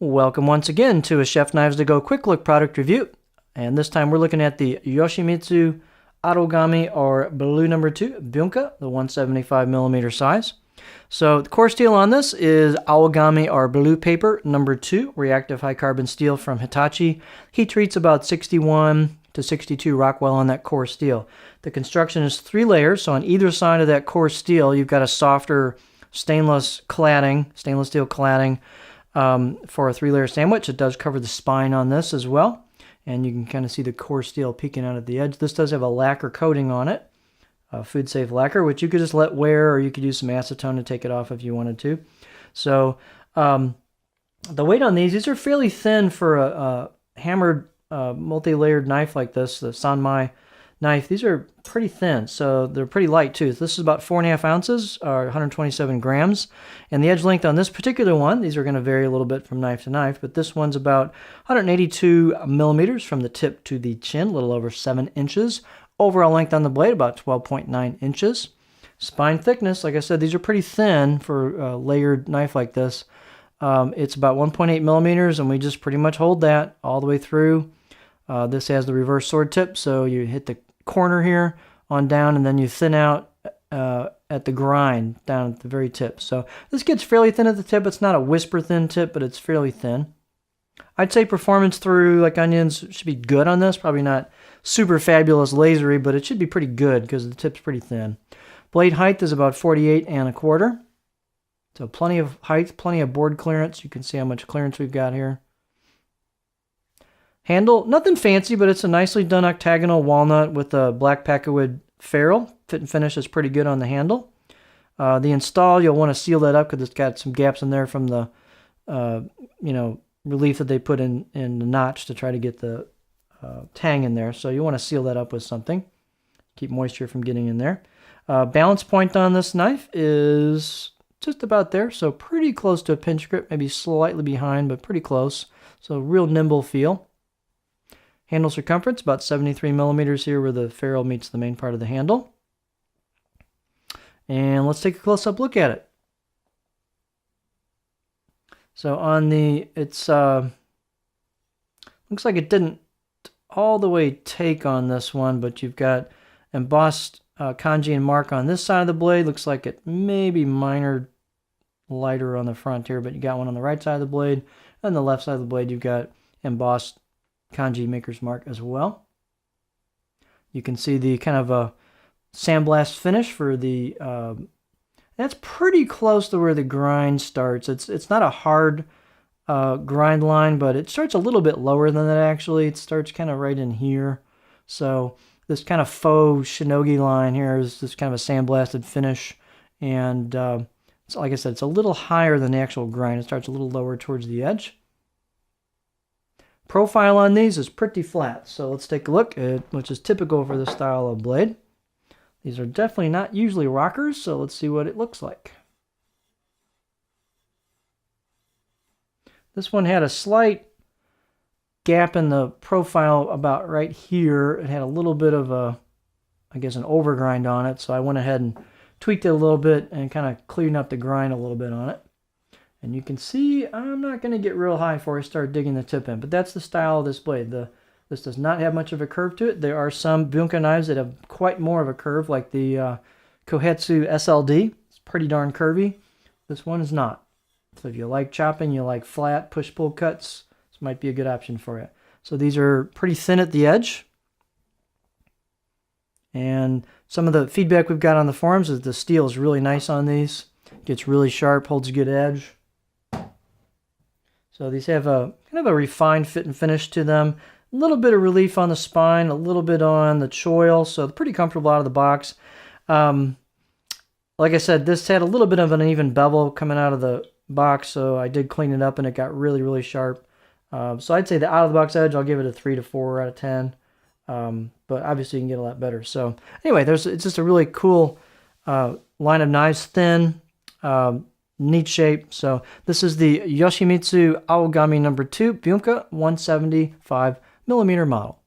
Welcome once again to a Chef Knives to Go quick look product review. And this time we're looking at the Yoshimitsu Arogami or Blue number 2 Bunka, the 175mm size. So the core steel on this is Aogami or Blue paper number 2, reactive high carbon steel from Hitachi. Heat treats about 61 to 62 Rockwell on that core steel. The construction is 3 layers, so on either side of that core steel you've got a softer stainless steel cladding for a 3-layer sandwich. It does cover the spine on this as well, and you can kind of see the core steel peeking out at the edge. This does have a lacquer coating on it, a food safe lacquer, which you could just let wear, or you could use some acetone to take it off if you wanted to. So the weight on these are fairly thin for a hammered multi-layered knife like this, the Sanmai knife. These are pretty thin, so they're pretty light too. This is about 4.5 ounces, or 127 grams. And the edge length on this particular one, these are going to vary a little bit from knife to knife, but this one's about 182 millimeters from the tip to the chin, a little over 7 inches. Overall length on the blade, about 12.9 inches. Spine thickness, like I said, these are pretty thin for a layered knife like this. It's about 1.8 millimeters, and we just pretty much hold that all the way through. This has the reverse sword tip, so you hit the corner here on down, and then you thin out at the grind down at the very tip. So this gets fairly thin at the tip. It's not a whisper thin tip, but it's fairly thin. I'd say performance through like onions should be good on this. Probably not super fabulous lasery, but it should be pretty good because the tip's pretty thin. Blade height is about 48 1/4. So plenty of height, plenty of board clearance. You can see how much clearance we've got here. Handle, nothing fancy, but it's a nicely done octagonal walnut with a black packerwood ferrule. Fit and finish is pretty good on the handle. The install, you'll want to seal that up because it's got some gaps in there from the relief that they put in the notch to try to get the tang in there. So you want to seal that up with something. Keep moisture from getting in there. Balance point on this knife is just about there, so pretty close to a pinch grip, maybe slightly behind, but pretty close. So real nimble feel. Handle circumference, about 73 millimeters here where the ferrule meets the main part of the handle. And let's take a close-up look at it. So on the, it's, looks like it didn't all the way take on this one, but you've got embossed kanji and mark on this side of the blade. Looks like it may be minor lighter on the front here, but you got one on the right side of the blade. And the left side of the blade, you've got embossed kanji maker's mark as well. You can see the kind of a sandblast finish for the, that's pretty close to where the grind starts. It's not a hard grind line, but it starts a little bit lower than that actually. It starts kind of right in here. So this kind of faux shinogi line here is this kind of a sandblasted finish. And so like I said, it's a little higher than the actual grind. It starts a little lower towards the edge. Profile on these is pretty flat, so let's take a look at which is typical for this style of blade. These are definitely not usually rockers, so let's see what it looks like. This one had a slight gap in the profile about right here. It had a little bit of a, I guess, an overgrind on it, so I went ahead and tweaked it a little bit and kind of cleaned up the grind a little bit on it. And you can see I'm not going to get real high before I start digging the tip in, but that's the style of this blade. This does not have much of a curve to it. There are some Bunka knives that have quite more of a curve, like the Kohetsu SLD. It's pretty darn curvy. This one is not. So if you like chopping, you like flat push-pull cuts, this might be a good option for you. So these are pretty thin at the edge. And some of the feedback we've got on the forums is the steel is really nice on these. Gets really sharp, holds a good edge. So these have a kind of a refined fit and finish to them. A little bit of relief on the spine, a little bit on the choil, so pretty comfortable out of the box. Like I said, this had a little bit of an uneven bevel coming out of the box, so I did clean it up and it got really, really sharp. So I'd say the out-of-the-box edge, I'll give it a 3 to 4 out of 10. But obviously you can get a lot better. So anyway, it's just a really cool line of knives, thin, neat shape. So this is the Yoshimitsu Aogami number 2 Bunka 175mm model.